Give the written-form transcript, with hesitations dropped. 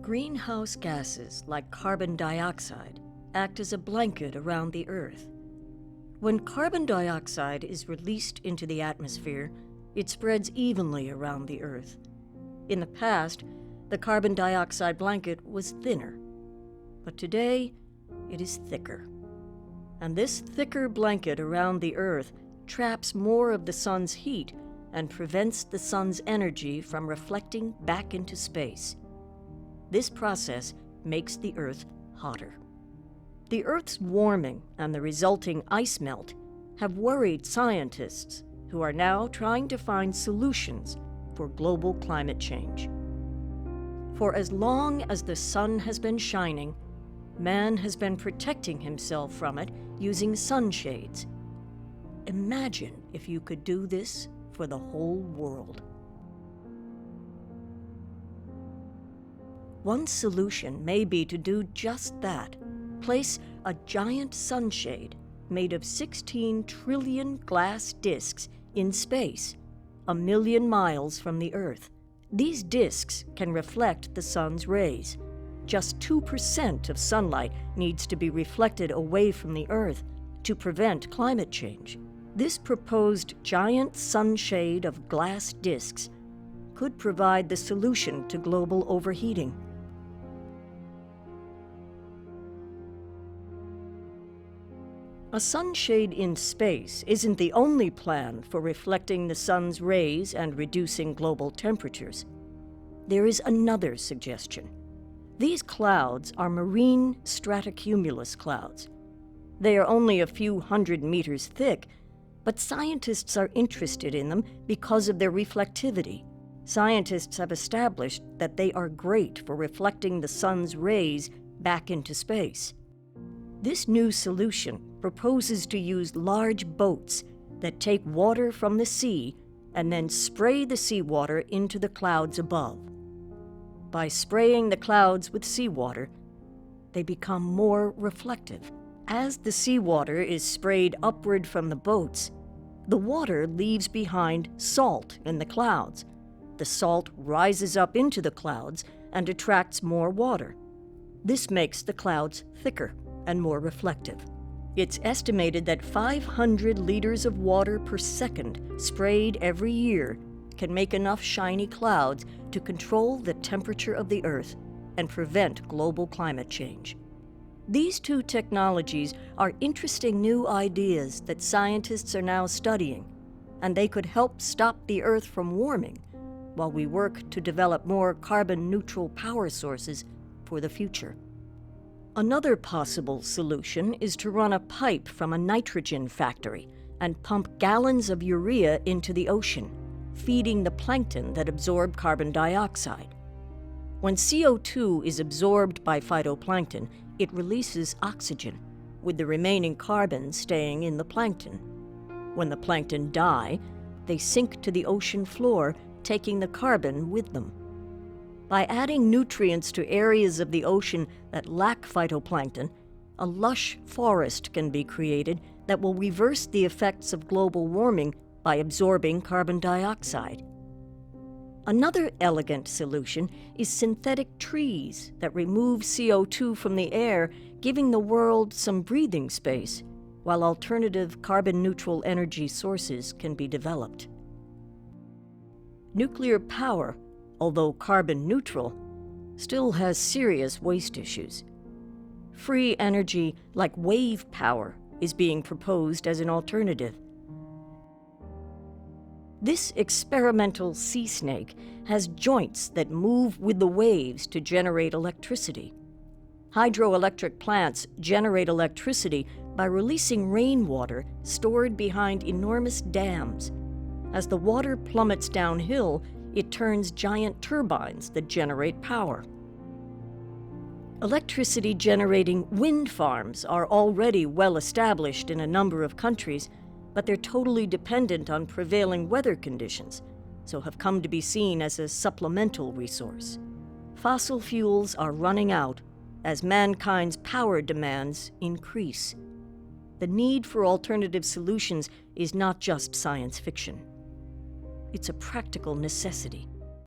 Greenhouse gases like carbon dioxide act as a blanket around the Earth. When carbon dioxide is released into the atmosphere, it spreads evenly around the Earth. In the past, the carbon dioxide blanket was thinner, but today it is thicker. And this thicker blanket around the Earth traps more of the sun's heat and prevents the sun's energy from reflecting back into space. This process makes the Earth hotter. The Earth's warming and the resulting ice melt have worried scientists who are now trying to find solutions for global climate change. For as long as the sun has been shining, man has been protecting himself from it using sunshades. Imagine if you could do this for the whole world. One solution may be to do just that. Place a giant sunshade made of 16 trillion glass disks in space, 1 million miles from the Earth. These disks can reflect the sun's rays. Just 2% of sunlight needs to be reflected away from the Earth to prevent climate change. This proposed giant sunshade of glass disks could provide the solution to global overheating. A sunshade in space isn't the only plan for reflecting the sun's rays and reducing global temperatures. There is another suggestion. These clouds are marine stratocumulus clouds. They are only a few hundred meters thick, but scientists are interested in them because of their reflectivity. Scientists have established that they are great for reflecting the sun's rays back into space. This new solution proposes to use large boats that take water from the sea and then spray the seawater into the clouds above. By spraying the clouds with seawater, they become more reflective. As the seawater is sprayed upward from the boats, the water leaves behind salt in the clouds. The salt rises up into the clouds and attracts more water. This makes the clouds thicker and more reflective. It's estimated that 500 liters of water per second sprayed every year can make enough shiny clouds to control the temperature of the Earth and prevent global climate change. These two technologies are interesting new ideas that scientists are now studying, and they could help stop the Earth from warming while we work to develop more carbon-neutral power sources for the future. Another possible solution is to run a pipe from a nitrogen factory and pump gallons of urea into the ocean, feeding the plankton that absorb carbon dioxide. When CO2 is absorbed by phytoplankton, it releases oxygen, with the remaining carbon staying in the plankton. When the plankton die, they sink to the ocean floor, taking the carbon with them. By adding nutrients to areas of the ocean that lack phytoplankton, a lush forest can be created that will reverse the effects of global warming by absorbing carbon dioxide. Another elegant solution is synthetic trees that remove CO2 from the air, giving the world some breathing space, while alternative carbon-neutral energy sources can be developed. Nuclear power, although carbon neutral, still has serious waste issues. Free energy like wave power is being proposed as an alternative. This experimental sea snake has joints that move with the waves to generate electricity. Hydroelectric plants generate electricity by releasing rainwater stored behind enormous dams. As the water plummets downhill, it turns giant turbines that generate power. Electricity-generating wind farms are already well established in a number of countries, but they're totally dependent on prevailing weather conditions, so have come to be seen as a supplemental resource. Fossil fuels are running out as mankind's power demands increase. The need for alternative solutions is not just science fiction. It's a practical necessity.